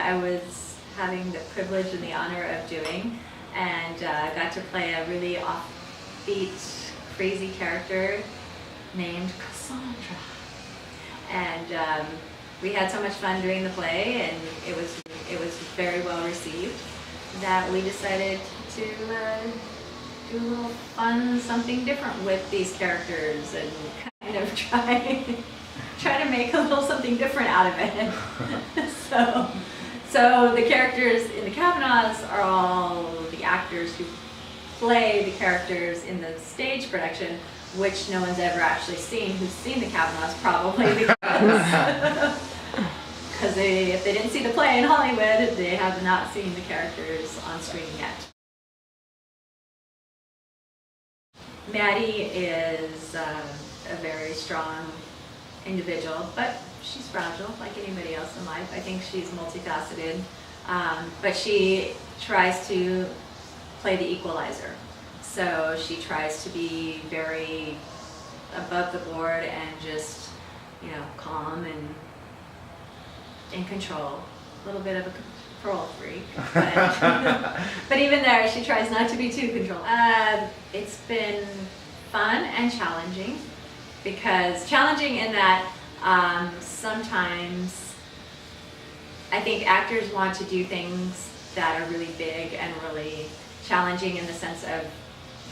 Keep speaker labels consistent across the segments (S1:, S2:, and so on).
S1: I was having the privilege and the honor of doing, and got to play a really offbeat, crazy character named Cassandra. And we had so much fun doing the play, and it was very well received that we decided to do a little fun, something different with these characters, and kind of try to make a little something different out of it. So the characters in the Cavanaughs are all the actors who play the characters in the stage production, which no one's ever actually seen. Who's seen the Cavanaughs probably because if they didn't see the play in Hollywood, they have not seen the characters on screen yet. Maddie is a very strong individual, but she's fragile like anybody else in life. I think she's multifaceted, but she tries to play the equalizer. So she tries to be very above the board and just, calm and in control. A little bit of a control freak, but even there, she tries not to be too controlled. It's been fun and challenging, because challenging in that sometimes I think actors want to do things that are really big and really challenging in the sense of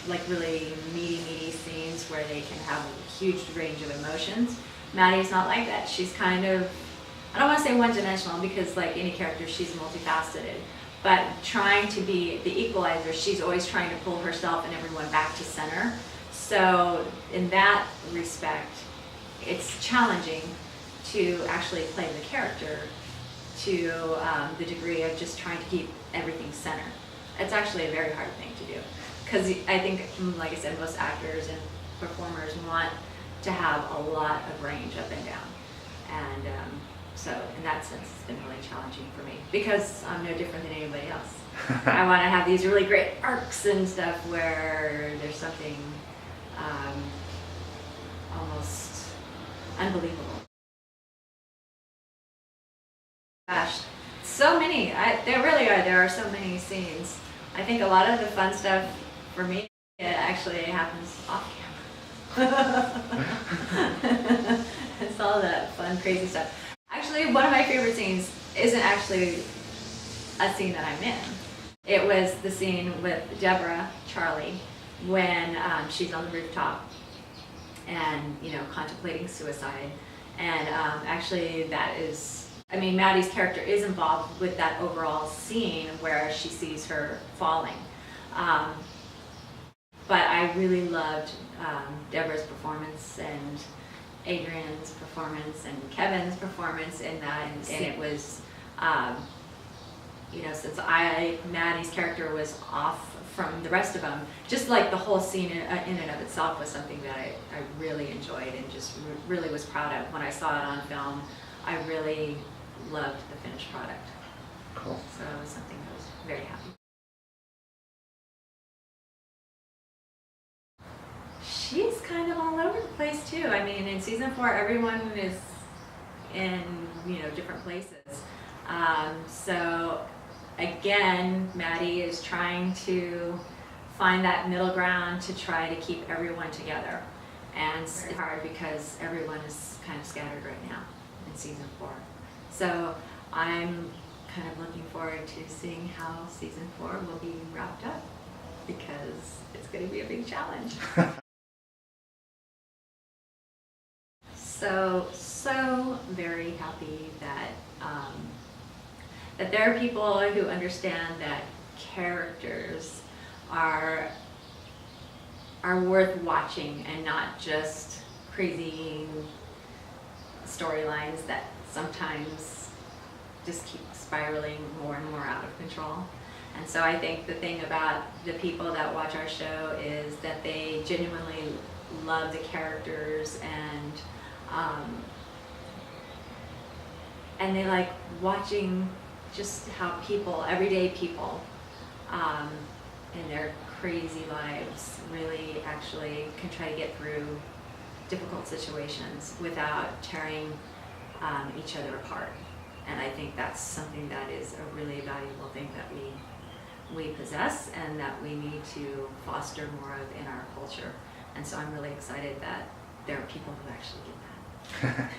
S1: like really meaty scenes where they can have a huge range of emotions. Maddie's not like that. She's kind of, I don't want to say one-dimensional, because like any character, she's multifaceted, but trying to be the equalizer, she's always trying to pull herself and everyone back to center. So in that respect, it's challenging to actually play the character to the degree of just trying to keep everything centered. It's actually a very hard thing to do, because I think, like I said, most actors and performers want to have a lot of range up and down. And so in that sense, it's been really challenging for me, because I'm no different than anybody else. I want to have these really great arcs and stuff where there's something almost unbelievable. Gosh, so many. There really are. There are so many scenes. I think a lot of the fun stuff for me, it actually happens off camera. It's all that fun, crazy stuff. Actually, one of my favorite scenes isn't actually a scene that I'm in. It was the scene with Deborah, Charlie, when she's on the rooftop and, contemplating suicide. And actually that is, Maddie's character is involved with that overall scene where she sees her falling. But I really loved Deborah's performance and Adrian's performance and Kevin's performance in that, and it was, since Maddie's character was off from the rest of them, just like the whole scene in and of itself was something that I really enjoyed and just really was proud of. When I saw it on film, I really loved the finished product.
S2: Cool.
S1: So it was something I was very happy. She's kind of all over the place too. In season 4, everyone is in different places. So again, Maddie is trying to find that middle ground to try to keep everyone together, and it's hard because everyone is kind of scattered right now in season 4. So I'm kind of looking forward to seeing how season 4 will be wrapped up, because it's going to be a big challenge. So very happy that that there are people who understand that characters are worth watching, and not just crazy storylines that sometimes just keep spiraling more and more out of control. And so I think the thing about the people that watch our show is that they genuinely love the characters, and they like watching just how people, everyday people, in their crazy lives really actually can try to get through difficult situations without tearing each other apart. And I think that's something that is a really valuable thing that we possess and that we need to foster more of in our culture. And so I'm really excited that there are people who actually do that.